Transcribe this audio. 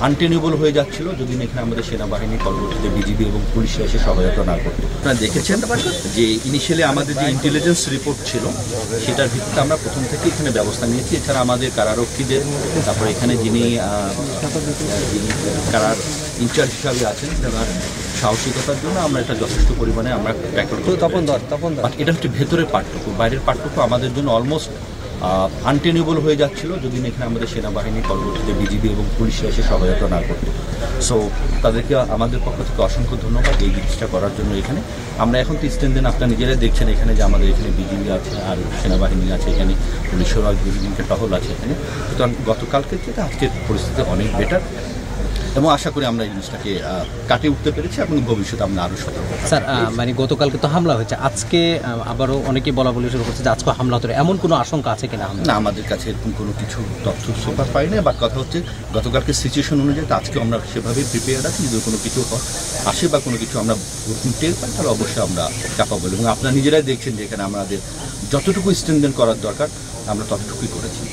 আনটেনেবল হয়ে যাচ্ছিল যদি এখানে আমাদের সেনাবাহিনী পরবর্তীতে বিজিবি এবং পুলিশরা এসে সহায়তা না করতো। আপনারা দেখেছেন যে ইনিশিয়ালি আমাদের যে ইন্টেলিজেন্স রিপোর্ট ছিল সেটার ভিত্তিতে আমরা প্রথম থেকে এখানে ব্যবস্থা নিয়েছি। এছাড়া আমাদের কারারক্ষীদের, তারপরে এখানে যিনি কারার ইনচার্জ হিসাবে আছেন তার সাহসিকতার জন্য আমরা এটা যথেষ্ট পরিমাণে আমরা ট্যাকল করি। বাট এটা হচ্ছে ভেতরের পার্টটুকু, বাইরের পার্টটুকু আমাদের জন্য অলমোস্ট আনটেনেবল হয়ে যাচ্ছিল যদি এখানে আমাদের সেনাবাহিনী পরবর্তীতে বিজিবি এবং পুলিশরা এসে সহায়তা না করতো। সো তাদেরকে আমাদের পক্ষ থেকে অসংখ্য ধন্যবাদ এই জিনিসটা করার জন্য। এখানে আমরা এখন 30 দিন আপনারা নিজেরাই দেখছেন এখানে যে আমাদের এখানে বিজিবি আছে আর সেনাবাহিনী আছে, এখানে পুলিশের বিভিন্ন টহল আছে এখানে। সুতরাং গতকালকে থেকে আজকের পরিস্থিতি অনেক বেটার এবং আশা করি আমরা এই জিনিসটাকে কাটিয়ে উঠতে পেরেছি এবং ভবিষ্যতে আমরা আরও সতর্ক। স্যার, মানে গতকালকে তো হামলা হয়েছে, আজকে আবারও অনেকে বলা বলি শুরু করছে যে আজকে হামলা হতে এমন কোনো আশঙ্কা আছে কিনা? না, আমাদের কাছে এরকম কোনো কিছু তথ্য সুপার পাই না। বা কথা হচ্ছে গতকালকে সিচুয়েশন অনুযায়ী আজকে আমরা সেভাবে প্রিপেয়ার আছি, যদি কোনো কিছু আসে বা কোনো কিছু আমরা টের পাই তাহলে অবশ্যই আমরা ক্যাপাবল। এবং আপনারা নিজেরাই দেখছেন যে এখানে আমাদের যতটুকু স্ট্রেনথেন করার দরকার আমরা ততটুকুই করেছি।